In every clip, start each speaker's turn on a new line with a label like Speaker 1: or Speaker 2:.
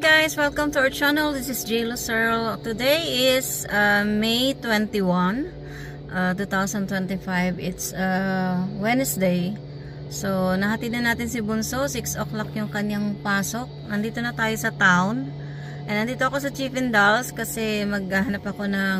Speaker 1: guys, welcome to our channel. This is J. Lucero. Today is May 21, 2025. It's Wednesday. So, nahatid na natin si Bunso. 6 o'clock yung kanyang pasok. Nandito na tayo sa town. And nandito ako sa Chippendales kasi maghahanap ako ng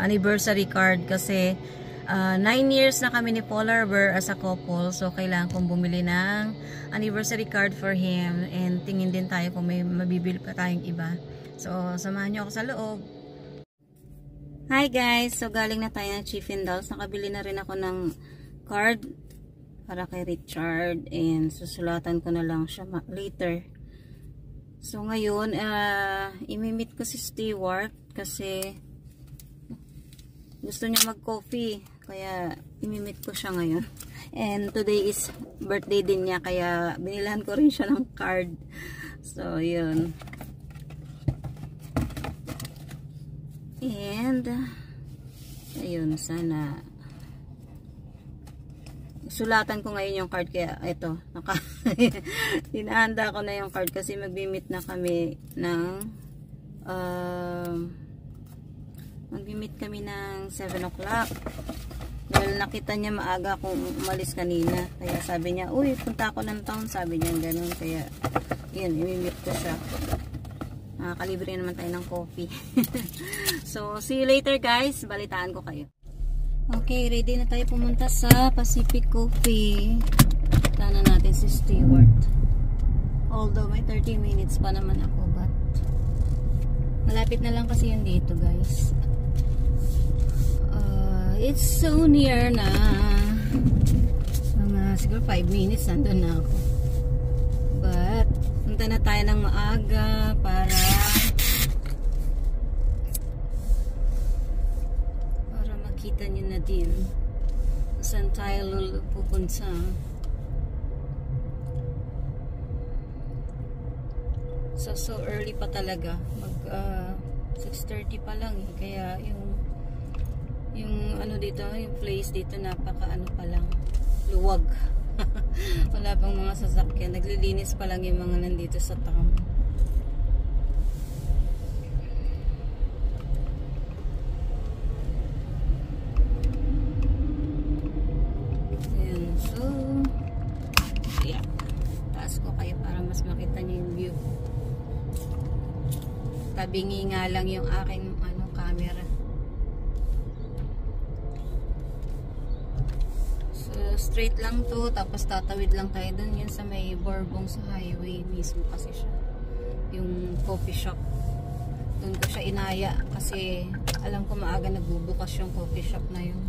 Speaker 1: anniversary card kasi 9 years na kami ni Polar Bear as a couple. So, kailangan kong bumili ng anniversary card for him. And tingin din tayo kung may mabibili pa tayong iba. So, samahan nyo ako sa loob. Hi guys! So, galing na tayo ng Chippendales. Nakabili na rin ako ng card para kay Richard. And susulatan ko na lang siya later. So, ngayon, imimit ko si Stewart kasi gusto niya mag-coffee. Kaya, imimit ko siya ngayon. And today is birthday din niya. Kaya, binilahan ko rin siya ng card. So, yun. And, ayun, sana sulatan ko ngayon yung card. Kaya, ito, tinahanda ko na yung card kasi mag-meet na kami ng mag-meet kami ng 7 o'clock. Dahil nakita niya maaga kung umalis kanina. Kaya sabi niya, uy, punta ako ng town. Sabi niya ganun. Kaya, yun, imimit ko siya. Nakakalibre naman tayo ng coffee. So, see you later guys. Balitaan ko kayo. Okay, ready na tayo pumunta sa Pacific Coffee. Tana natin si Stewart. Although, may 30 minutes pa naman ako. But, malapit na lang kasi yun dito guys. It's so near na. Mga siguro 5 minutes nandun na ako. But punta na tayo ng maaga para makita nyo na din saan tayo pupunta. So early pa talaga. Mag 6:30 pa lang eh. Kaya yung ano dito, yung place dito napaka ano pa lang, luwag. Wala pang mga sasakyan, naglilinis pa lang yung mga nandito sa town. Ayan, so yeah, taas ko kayo para mas makita niyo yung view. Tabingi nga lang yung aking camera. Straight lang to, tapos tatawid lang tayo dun yun sa may Bourbon sa highway mismo kasi siya yung coffee shop. Dun ko siya inaya kasi alam ko maaga nagbubukas yung coffee shop na yun.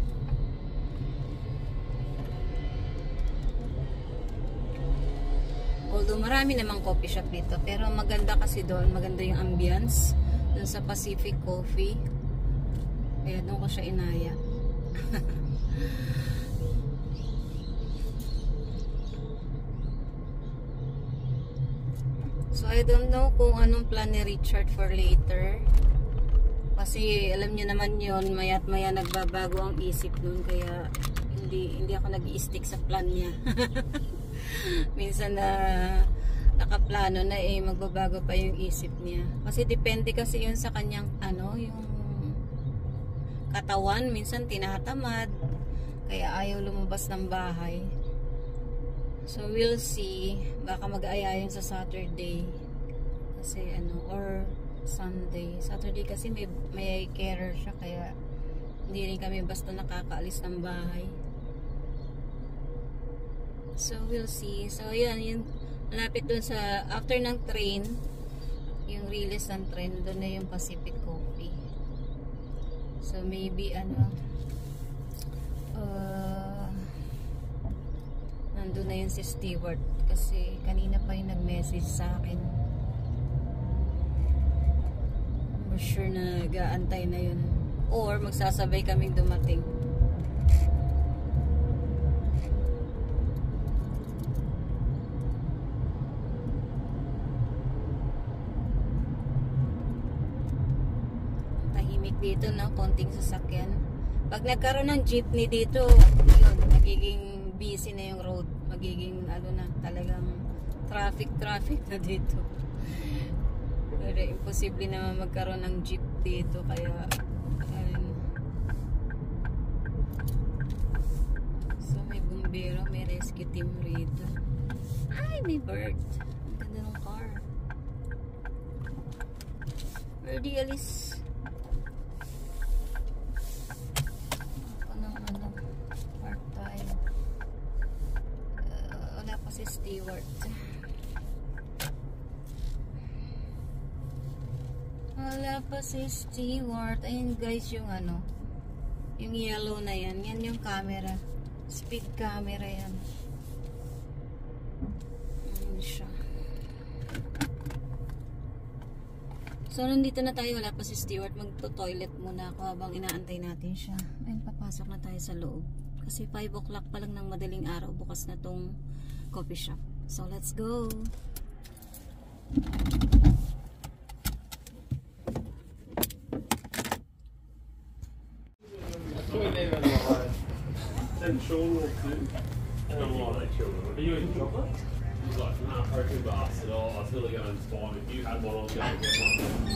Speaker 1: Although marami namang coffee shop dito, pero maganda kasi doon, maganda yung ambience dun sa Pacific Coffee. Kaya dun ko siya inaya. So, I don't know kung anong plan ni Richard for later. Kasi, alam niyo naman yun, maya't maya nagbabago ang isip nun. Kaya, hindi ako nag-i-stick sa plan niya. Minsan na nakaplano na magbabago pa yung isip niya. Kasi, depende kasi yun sa kanyang, yung katawan. Minsan, tinatamad. Kaya, ayaw lumabas ng bahay. So, we'll see. Baka mag-aya yun sa Saturday. Kasi, or Sunday. Saturday kasi may carer siya. Kaya, hindi rin kami basta nakakaalis ng bahay. So, we'll see. So, yun. Malapit dun sa, after ng train, yung release ng train, dun na yung Pacific Coffee. So, maybe, nandun na yun si Stewart kasi kanina pa yung nag-message sa akin. For sure na nag-aantay na yun or magsasabay kaming dumating. Tahimik dito na, konting sasakyan. Pag nagkaroon ng jeepney dito, yun, nagiging busy na yung road. Magiging na talagang traffic na dito. Pero imposible naman magkaroon ng jeep dito, kaya ayun. So may bumbero, may rescue team rito. Ay, may bird. Ang ganda ng car. Birdie, alis. Ako ng part-time. Wala pa si Stewart. Wala pa si Stewart. Ayun guys, yung yung yellow na yan. Yan yung camera. Speed camera yan. Ayun siya. So, nandito na tayo. Wala pa si Stewart. Magto-toilet muna ako habang inaantay natin siya. Ayun, papasok na tayo sa loob. Kasi 5 o'clock pa lang ng madaling araw. Bukas na tong coffee shop. So, let's go!
Speaker 2: And Sean too. And I'm like, children, are you eating chocolate? He's like, nah, protein bastard. Oh, I was really going to just buy them. If you had one, I was going to get one.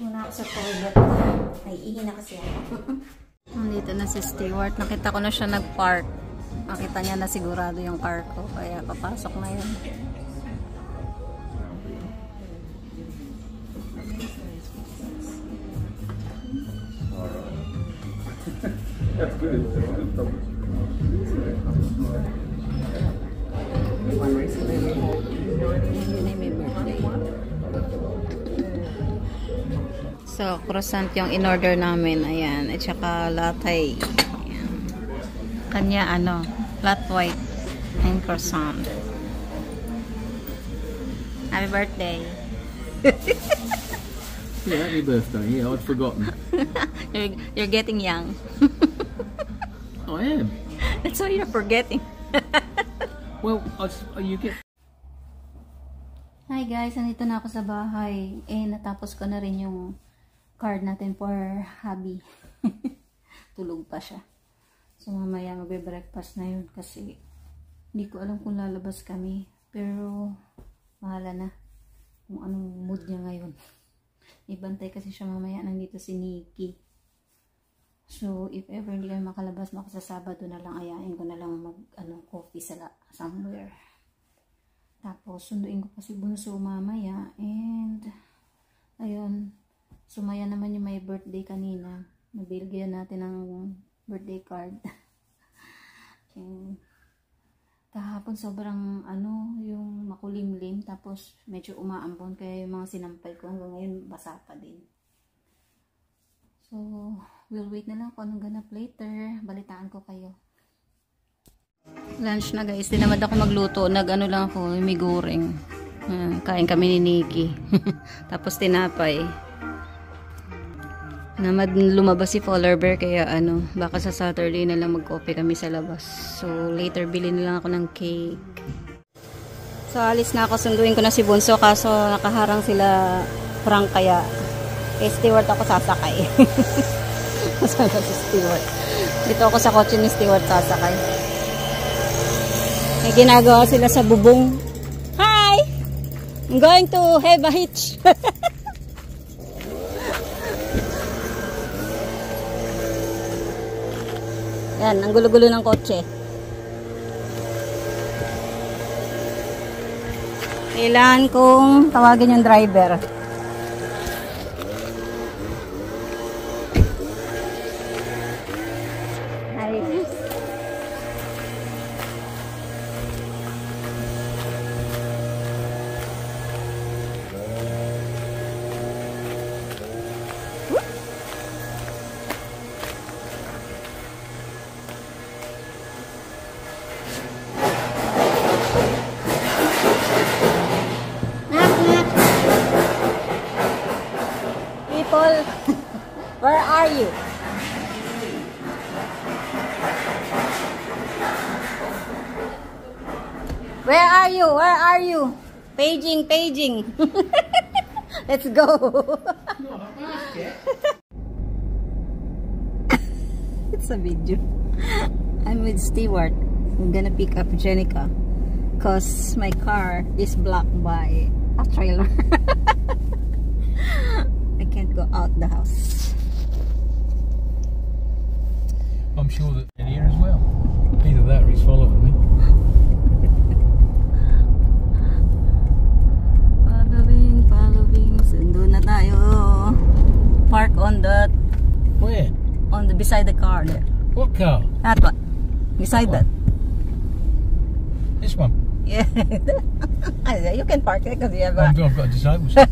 Speaker 1: Muna ako sa toilet. Ay, ihi na kasi ako. Nandito na si Stewart. Nakita ko na siya nag-park. Nakita niya na sigurado yung car ko. Kaya papasok na yun.
Speaker 2: That's good.
Speaker 1: Yun ay may birthday. So, croissant yung in-order namin. Ayan. At saka latte. Ayan. Kanya flat white and croissant. Happy birthday.
Speaker 3: Yeah, happy birthday. Yeah, I'd forgotten.
Speaker 1: You're getting young.
Speaker 3: I am.
Speaker 1: That's why you're forgetting.
Speaker 3: Well, you get...
Speaker 1: Hi guys, nandito na ako sa bahay. Natapos ko na rin yung card natin for hubby. Tulog pa siya. So mamaya magbe-breakfast na yun kasi hindi ko alam kung lalabas kami. Pero mahala na kung anong mood niya ngayon. Ibantay kasi siya mamaya. Nandito si Nikki. So if ever hindi kami makalabas, ako sa Sabado na lang, ayain ko na lang mag coffee somewhere. Tapos sunduin ko pa si Bunso mamaya. And ayun, sumaya naman yung may birthday kanina. Nabilgyan natin ng birthday card. And kahapon sobrang yung makulimlim. Tapos medyo umaambon. Kaya yung mga sinampal ko hanggang ngayon basa pa din. So we'll wait na lang kung anong ganap later. Balitaan ko kayo. Lunch na guys. Di naman ako magluto. Lang ako. May goreng. Kain kami ni Nikki. Tapos tinapay. Lumabas si Polar Bear kaya baka sa Saturday na lang mag-coffee kami sa labas. So later bilhin na lang ako ng cake. So alis na ako, sunduin ko na si Bunso kaso nakaharang sila Frank kaya kay Stewart ako sasakay. Kasama si Stewart. Dito ako sa kotse ni Stewart sasakay. May ginagawa sila sa bubong. Hi! I'm going to have a hitch. Yan, ang gulo-gulo ng kotse. Kailangan kong tawagin yung driver. Hi. Where are you? Where are you? Paging, paging. Let's go. It's a video. I'm with Stewart. I'm gonna pick up Jenica because my car is blocked by a trailer. I can't go out the house.
Speaker 3: I'm sure that in here as well. Either that or he's following me.
Speaker 1: Following. Sundo na tayo. Park on the...
Speaker 3: Where?
Speaker 1: On the beside the car there.
Speaker 3: What car?
Speaker 1: That one. Beside that.
Speaker 3: This one?
Speaker 1: Yeah. You can park it because you have
Speaker 3: I've got a disabled seat.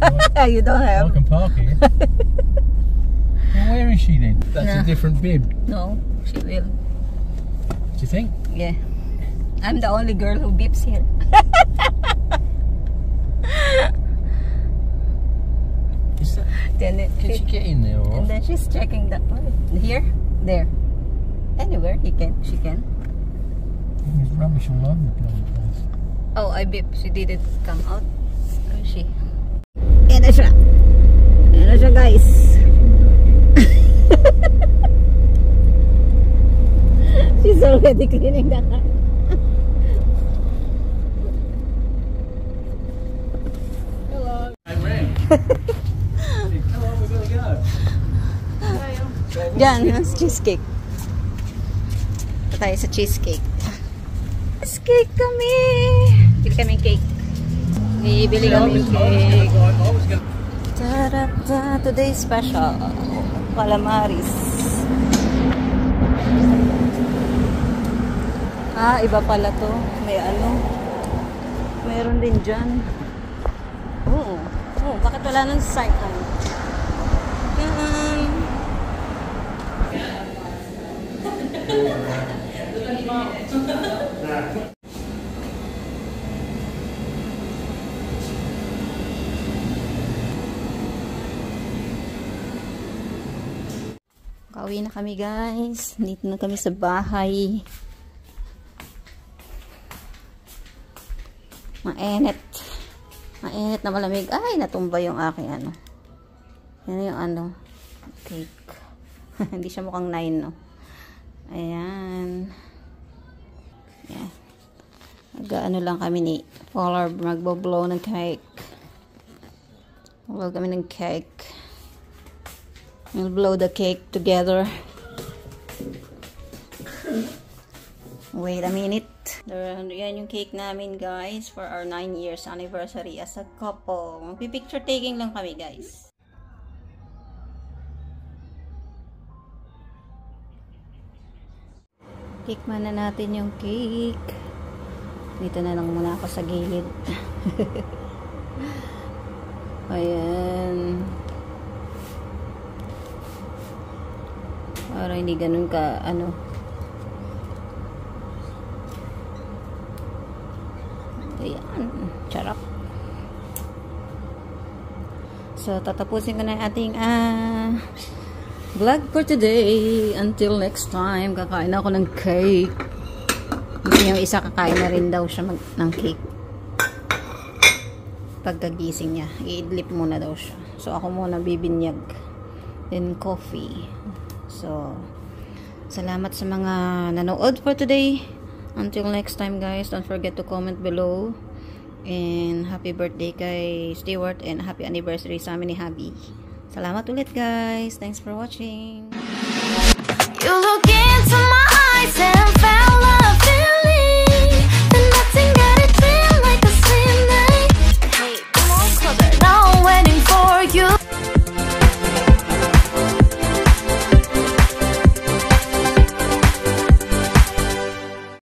Speaker 1: You don't
Speaker 3: I
Speaker 1: have.
Speaker 3: can park here. Well, where is she then? That's a different bib.
Speaker 1: No, she will.
Speaker 3: Do you think?
Speaker 1: Yeah. I'm the only girl who beeps here.
Speaker 3: Is that, can she get in there or
Speaker 1: And then she's checking that one. Here? There. Anywhere she can.
Speaker 3: There's rubbish all over the bloody place.
Speaker 1: Oh, I beep. She didn't come out. Where is she? Yan na siya. Yan na siya, guys. She's already cleaning the car.
Speaker 3: Hello. Hey, Ram. Hello, we've got to go.
Speaker 1: Diyan, sa cheesecake. Ito tayo sa cheesecake. Cheesecake kami! Bili kami cake. Bili kami cake. Ta-da-da! Today's special. Calamaris. Ah, iba pala to. May ano. Meron din dyan. Oo. Oh, bakit wala nang site? Kauwi na kami, guys. Dito na kami sa bahay. Mainit. Mainit na malamig. Ay, natumba yung aking ano. Yan yung ano. Cake. Hindi siya mukhang 9, no? Ayan. Yan. Nag-ano lang kami ni Polar. Magbo-blow ng cake. Blow kami ng cake. We'll blow the cake together. Wait a minute. Yan yung cake namin, guys, for our 9 years anniversary as a couple. Magpipicture taking lang kami, guys. Tikman na natin yung cake. Dito na lang muna ako sa gilid. Ayan. Para hindi ganun ka, ano. Ayan. Charap. So, tatapusin ko na yung ating, vlog for today. Until next time, kakain ako ng cake. Yung isa kakain na rin daw siya ng cake. Pagkagising niya, i-idlip muna daw siya. So, ako muna bibinyag. Then, coffee. So, salamat sa mga nanood for today. Until next time, guys, don't forget to comment below. And happy birthday kay Stewart and happy anniversary sa amin ni Habi. Salamat ulit, guys. Thanks for watching.
Speaker 4: You look into my